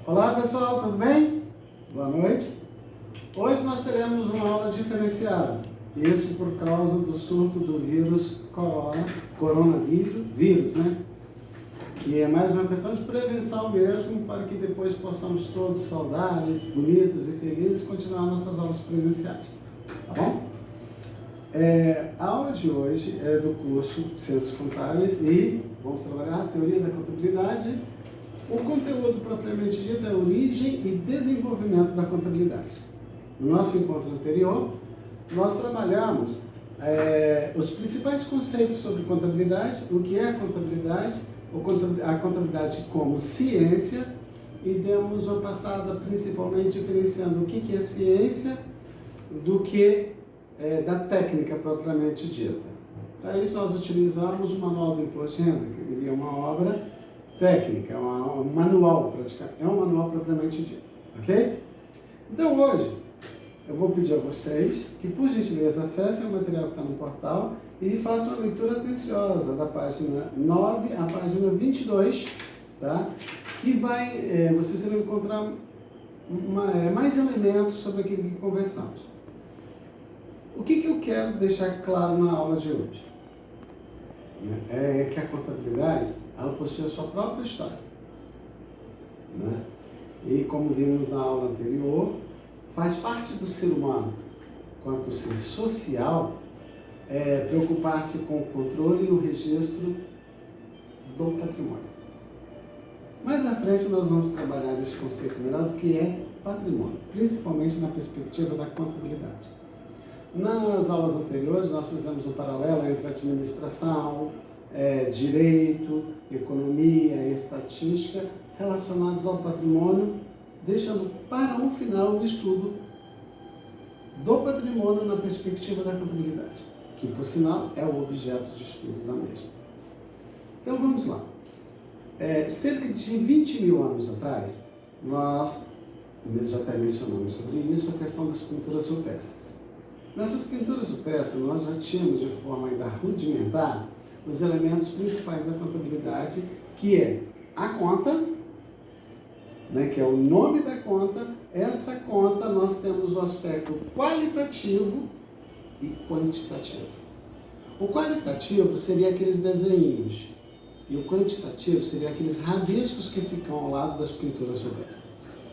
Olá pessoal, tudo bem? Boa noite. Hoje nós teremos uma aula diferenciada. Isso por causa do surto do vírus coronavírus, né? Que é mais uma questão de prevenção mesmo, para que depois possamos todos saudáveis, bonitos e felizes continuar nossas aulas presenciais. Tá bom? A aula de hoje é do curso de Ciências Contábeis e vamos trabalhar a teoria da contabilidade. O conteúdo propriamente dito é a origem e desenvolvimento da contabilidade. No nosso encontro anterior, nós trabalhamos os principais conceitos sobre contabilidade, o que é a contabilidade como ciência, e demos uma passada principalmente diferenciando o que é ciência do que da técnica propriamente dita. Para isso nós utilizamos o Manual do Imposto de Renda, que é uma obra técnica, é um manual praticamente, é um manual propriamente dito, ok? Então hoje eu vou pedir a vocês que por gentileza acessem o material que está no portal e façam uma leitura atenciosa da página 9 à página 22, tá? Que vocês vão encontrar mais elementos sobre aquilo que conversamos. O que eu quero deixar claro na aula de hoje? É que a contabilidade, ela possui a sua própria história, né? E como vimos na aula anterior, faz parte do ser humano, quanto ser social, preocupar-se com o controle e o registro do patrimônio. Mais na frente nós vamos trabalhar esse conceito melhor do que é patrimônio, principalmente na perspectiva da contabilidade. Nas aulas anteriores, nós fizemos um paralelo entre administração, direito, economia e estatística relacionados ao patrimônio, deixando para o final o estudo do patrimônio na perspectiva da contabilidade, que, por sinal, é o objeto de estudo da mesma. Então, vamos lá. Cerca de 20 mil anos atrás, nós já até mencionamos sobre isso, a questão das pinturas rupestres. Nessas pinturas rupestres, nós já tínhamos, de forma ainda rudimentar, os elementos principais da contabilidade, que é a conta, né, que é o nome da conta. Essa conta nós temos o aspecto qualitativo e quantitativo. O qualitativo seria aqueles desenhos, e o quantitativo seria aqueles rabiscos que ficam ao lado das pinturas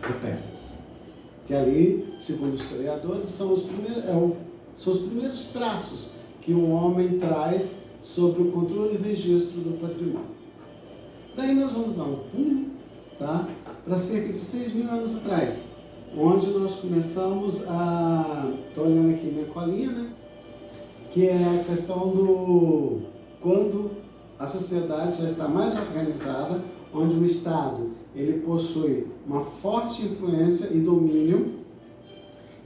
rupestres. Que ali, segundo os historiadores, são os primeiros traços que o homem traz sobre o controle e registro do patrimônio. Daí nós vamos dar um pulo, tá, para cerca de 6 mil anos atrás, onde nós começamos estou olhando aqui minha colinha, né, que é a questão do quando a sociedade já está mais organizada, onde o Estado ele possui uma forte influência e domínio,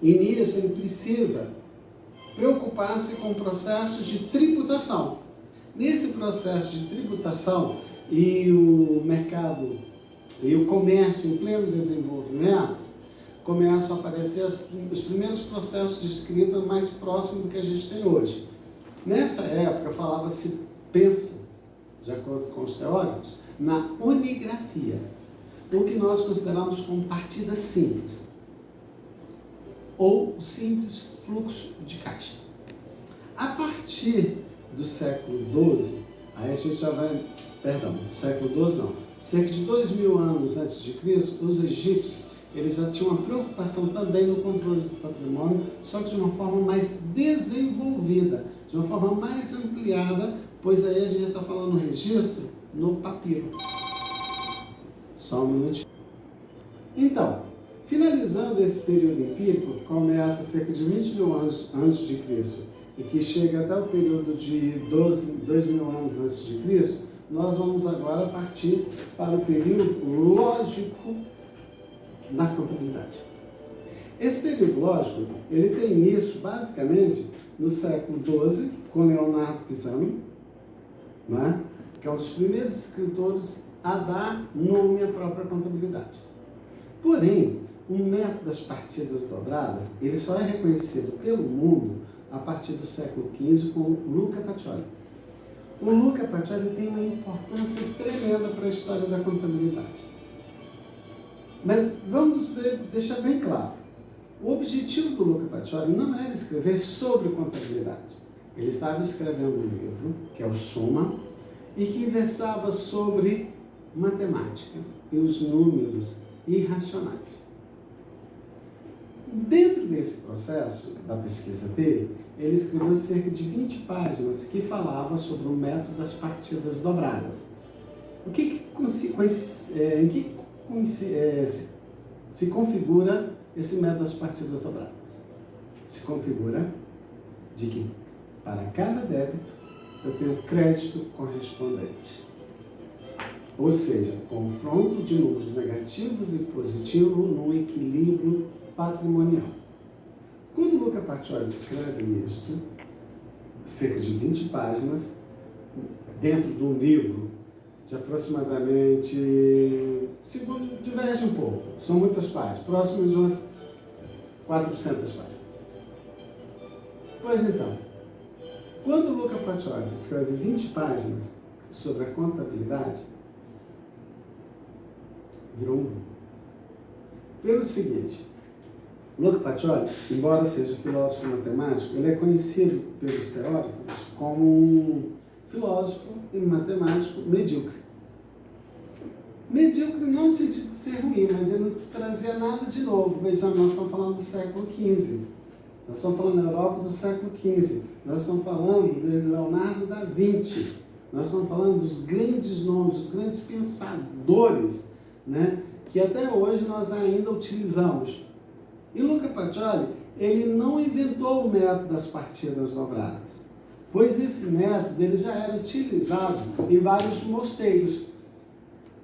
e nisso ele precisa preocupar-se com o processo de tributação. Nesse processo de tributação e o mercado e o comércio em pleno desenvolvimento, começam a aparecer os primeiros processos de escrita mais próximos do que a gente tem hoje. Nessa época pensa, de acordo com os teóricos, na unigrafia, o que nós consideramos como partida simples, ou simples fluxo de caixa. A partir do século XII, aí a gente já vai, século XII não, cerca de 2000 anos antes de Cristo, os egípcios, eles já tinham uma preocupação também no controle do patrimônio, só que de uma forma mais desenvolvida, de uma forma mais ampliada, pois aí a gente já está falando no registro no papiro. Só um minutinho. Então, finalizando esse período empírico, que começa cerca de 20 mil anos antes de Cristo e que chega até o período de 2 mil anos antes de Cristo, nós vamos agora partir para o período lógico da contabilidade. Esse período lógico, ele tem início basicamente no século XII, com Leonardo Pisano, né, que é um dos primeiros escritores a dar nome à própria contabilidade. Porém, o método das partidas dobradas, ele só é reconhecido pelo mundo a partir do século XV com Luca Pacioli. O Luca Pacioli tem uma importância tremenda para a história da contabilidade. Mas vamos deixar bem claro. O objetivo do Luca Pacioli não era escrever sobre contabilidade. Ele estava escrevendo um livro, que é o Suma, e que versava sobre matemática e os números irracionais. Dentro desse processo da pesquisa dele, ele escreveu cerca de 20 páginas que falavam sobre o método das partidas dobradas. Em que se configura esse método das partidas dobradas? Se configura de que para cada débito eu tenho crédito correspondente. Ou seja, confronto de números negativos e positivos num equilíbrio patrimonial. Quando Luca Pacioli escreve isto, cerca de 20 páginas, dentro de um livro de aproximadamente, segundo, diverge um pouco, são muitas páginas, próximo de umas 400 páginas. Pois então, quando Luca Pacioli escreve 20 páginas sobre a contabilidade, virou um livro. Pelo seguinte, Luca Pacioli, embora seja filósofo matemático, ele é conhecido pelos teóricos como um filósofo e matemático medíocre. Medíocre não no sentido de ser ruim, mas ele não trazia nada de novo. Vejam, nós estamos falando do século XV. Nós estamos falando da Europa do século XV. Nós estamos falando de Leonardo da Vinci. Nós estamos falando dos grandes nomes, dos grandes pensadores, né, que até hoje nós ainda utilizamos. E Luca Pacioli, ele não inventou o método das partidas dobradas, pois esse método ele já era utilizado em vários mosteiros,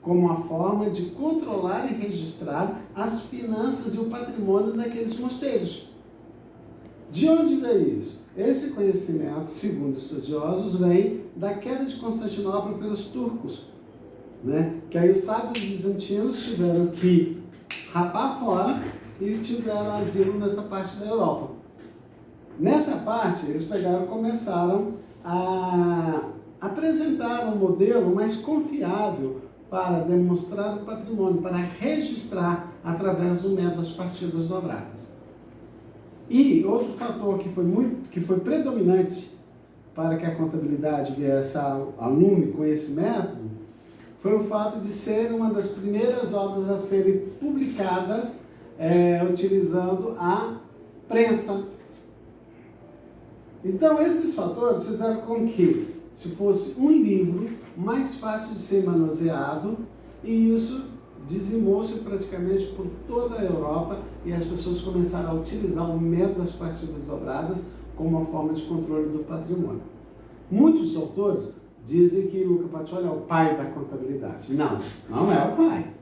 como uma forma de controlar e registrar as finanças e o patrimônio daqueles mosteiros. De onde veio isso? Esse conhecimento, segundo estudiosos, vem da queda de Constantinopla pelos turcos, né? Que aí os sábios bizantinos tiveram que rapar fora e tiveram asilo nessa parte da Europa. Nessa parte, eles começaram a apresentar um modelo mais confiável para demonstrar o patrimônio, para registrar através do método das partidas dobradas. E outro fator que foi predominante para que a contabilidade viesse a lume com esse método foi o fato de ser uma das primeiras obras a serem publicadas utilizando a prensa. Então, esses fatores fizeram com que se fosse um livro mais fácil de ser manuseado, e isso dizimou-se praticamente por toda a Europa, e as pessoas começaram a utilizar o método das partidas dobradas como uma forma de controle do patrimônio. Muitos autores dizem que Luca Pacioli é o pai da contabilidade. Não, não é o pai.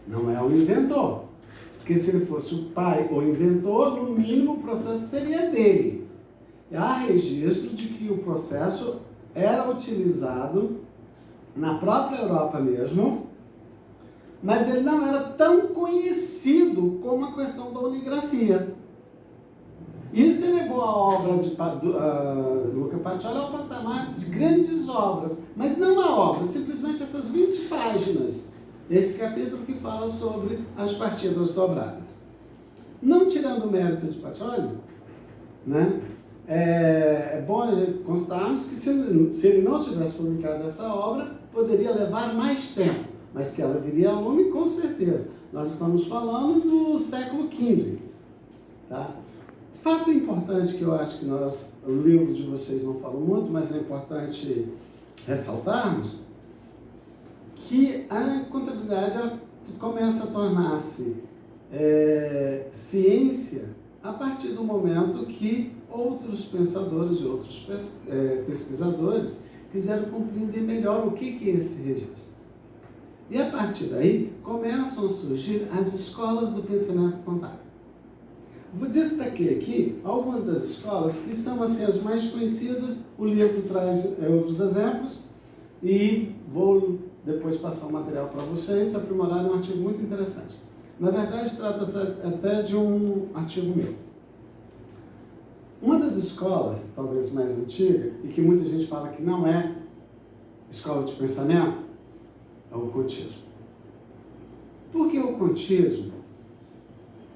Não é o inventor. Porque se ele fosse o pai ou inventor, no mínimo o processo seria dele. E há registro de que o processo era utilizado na própria Europa mesmo, mas ele não era tão conhecido como a questão da oligrafia. Isso elevou a obra de Luca Pacioli ao patamar de grandes obras, mas não a obra, simplesmente essas 20 páginas, esse capítulo que fala sobre as partidas dobradas. Não tirando o mérito de Pacioli, né, é bom constarmos que se ele não tivesse publicado essa obra, poderia levar mais tempo, mas que ela viria a lume com certeza. Nós estamos falando do século XV. Tá? Fato importante que eu acho que o livro de vocês não fala muito, mas é importante ressaltarmos, que a contabilidade ela começa a tornar-se ciência a partir do momento que outros pensadores e outros pesquisadores quiseram compreender melhor o que é esse registro. E a partir daí começam a surgir as escolas do pensamento contábil. Vou destacar aqui algumas das escolas que são assim, as mais conhecidas. O livro traz outros exemplos e vou depois passar o material para vocês aprimorarem um artigo muito interessante. Na verdade, trata-se até de um artigo meu. Uma das escolas, talvez mais antiga, e que muita gente fala que não é escola de pensamento, é o ocultismo. Porque o contismo,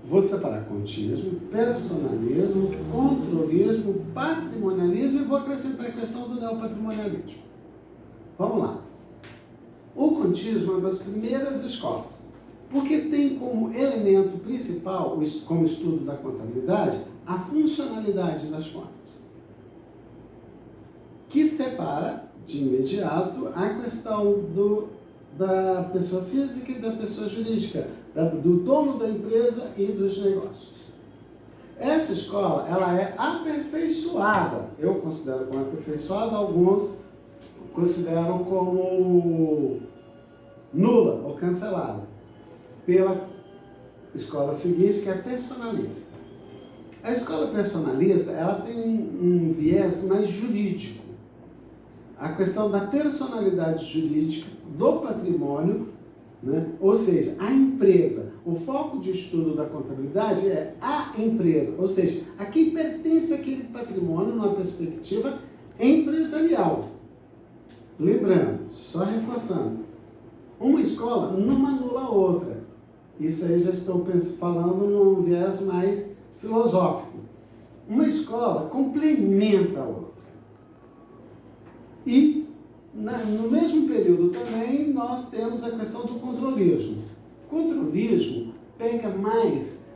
vou separar contismo, personalismo, controlismo, patrimonialismo e vou acrescentar a questão do neopatrimonialismo. Vamos lá. O contismo é uma das primeiras escolas, porque tem como elemento principal, como estudo da contabilidade, a funcionalidade das contas, que separa de imediato a questão da pessoa física e da pessoa jurídica, do dono da empresa e dos negócios. Essa escola, ela é aperfeiçoada, eu considero como aperfeiçoada, alguns consideram como nula ou cancelada, pela escola seguinte, que é a personalista. A escola personalista, ela tem um viés mais jurídico. A questão da personalidade jurídica do patrimônio, né? Ou seja, a empresa, o foco de estudo da contabilidade é a empresa, ou seja, a quem pertence aquele patrimônio numa perspectiva empresarial. Lembrando, só reforçando, uma escola não anula a outra. Isso aí já estou falando num viés mais filosófico. Uma escola complementa a outra. E, no mesmo período também, nós temos a questão do controlismo. Controlismo pega mais,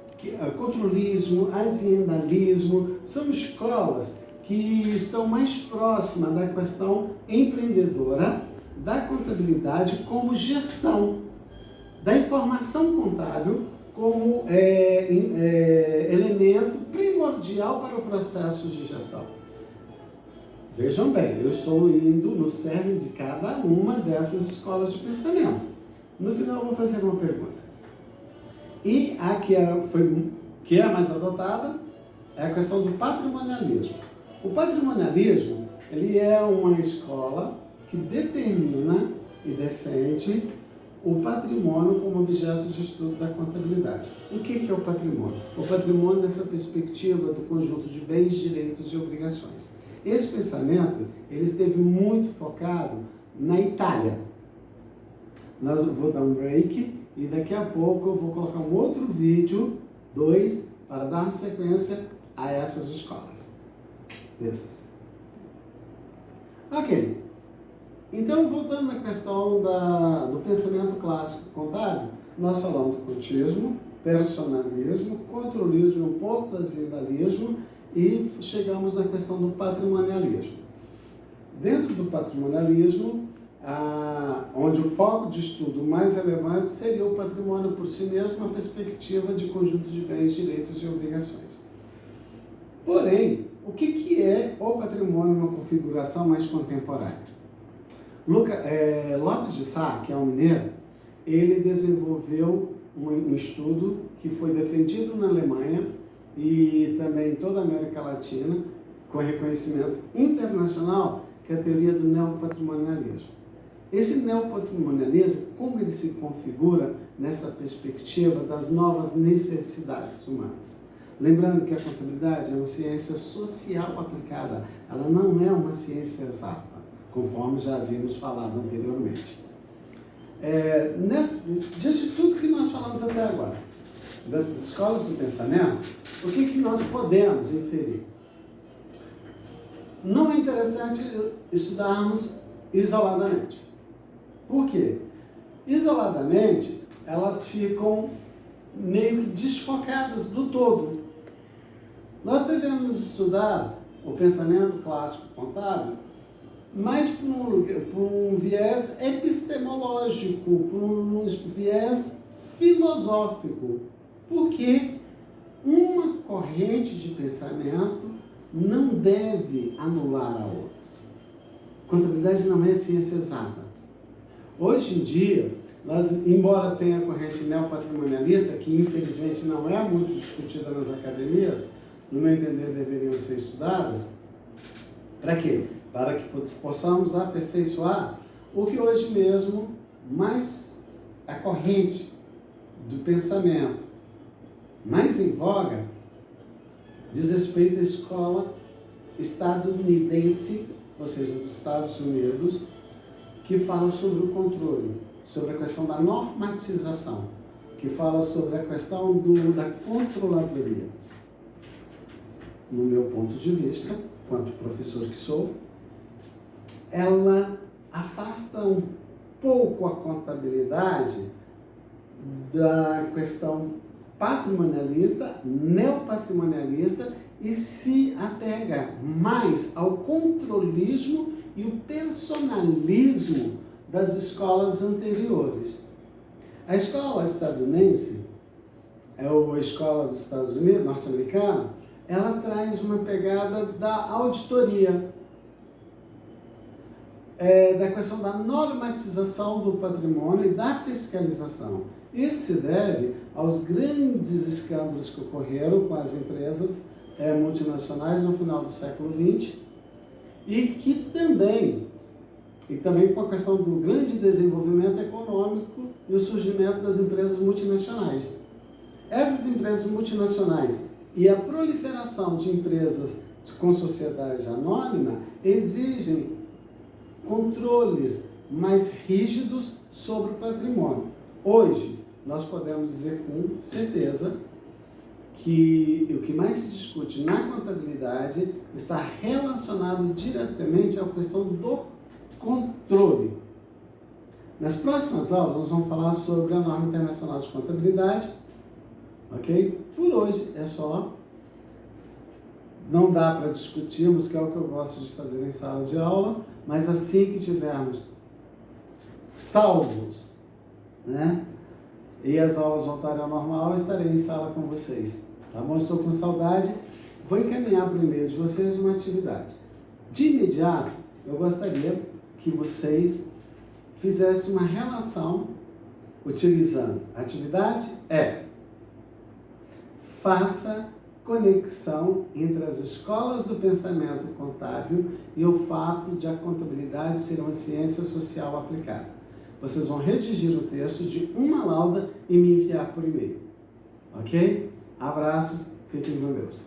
controlismo, aziendalismo, são escolas que estão mais próximas da questão empreendedora, da contabilidade como gestão, da informação contábil como elemento primordial para o processo de gestão. Vejam bem, eu estou indo no cerne de cada uma dessas escolas de pensamento. No final eu vou fazer uma pergunta. E a que é a mais adotada é a questão do patrimonialismo. O patrimonialismo, ele é uma escola que determina e defende o patrimônio como objeto de estudo da contabilidade. O que é o patrimônio? O patrimônio nessa perspectiva do conjunto de bens, direitos e obrigações. Esse pensamento, ele esteve muito focado na Itália. Eu vou dar um break e daqui a pouco eu vou colocar um outro vídeo, 2, para darmos sequência a essas escolas. Essas. Ok. Então, voltando à questão do pensamento clássico contábil, nós falamos do contismo, personalismo, controlismo, um pouco do aziendalismo e chegamos na questão do patrimonialismo. Dentro do patrimonialismo, onde o foco de estudo mais relevante seria o patrimônio por si mesmo, uma perspectiva de conjunto de bens, direitos e obrigações. Porém, o que é o patrimônio numa configuração mais contemporânea? Lopes de Sá, que é um mineiro, ele desenvolveu um estudo que foi defendido na Alemanha e também em toda a América Latina, com reconhecimento internacional, que é a teoria do neopatrimonialismo. Esse neopatrimonialismo, como ele se configura nessa perspectiva das novas necessidades humanas? Lembrando que a contabilidade é uma ciência social aplicada, ela não é uma ciência exata, conforme já havíamos falado anteriormente. Diante de tudo que nós falamos até agora, das escolas do pensamento, o que nós podemos inferir? Não é interessante estudarmos isoladamente. Por quê? Isoladamente, elas ficam meio que desfocadas do todo. Nós devemos estudar o pensamento clássico contábil mais por um viés epistemológico, por um viés filosófico, porque uma corrente de pensamento não deve anular a outra. Contabilidade não é ciência exata. Hoje em dia, embora tenha a corrente neopatrimonialista, que infelizmente não é muito discutida nas academias, no meu entender deveriam ser estudadas, para quê? Para que possamos aperfeiçoar o que hoje mesmo mais a corrente do pensamento mais em voga diz respeito à escola estadunidense, ou seja, dos Estados Unidos, que fala sobre o controle, sobre a questão da normatização. que fala sobre a questão da controladoria. No meu ponto de vista, quanto professor que sou, ela afasta um pouco a contabilidade da questão patrimonialista, neopatrimonialista, e se apega mais ao controlismo e o personalismo das escolas anteriores. A escola estadunidense, a escola dos Estados Unidos, norte-americana, ela traz uma pegada da auditoria, da questão da normatização do patrimônio e da fiscalização. Isso se deve aos grandes escândalos que ocorreram com as empresas multinacionais no final do século XX e também com a questão do grande desenvolvimento econômico e o surgimento das empresas multinacionais. Essas empresas multinacionais e a proliferação de empresas com sociedade anônima exigem controles mais rígidos sobre o patrimônio. Hoje, nós podemos dizer com certeza que o que mais se discute na contabilidade está relacionado diretamente à questão do controle. Nas próximas aulas, nós vamos falar sobre a norma internacional de contabilidade, ok? Por hoje é só. Não dá para discutirmos, que é o que eu gosto de fazer em sala de aula, mas assim que tivermos salvos, né? E as aulas voltarem ao normal, eu estarei em sala com vocês. Tá bom? Estou com saudade. Vou encaminhar para o e-mail de vocês uma atividade. De imediato, eu gostaria que vocês fizessem uma relação utilizando. A atividade faça conexão entre as escolas do pensamento contábil e o fato de a contabilidade ser uma ciência social aplicada. Vocês vão redigir o texto de uma lauda e me enviar por e-mail. Ok? Abraços, fiquem com Deus.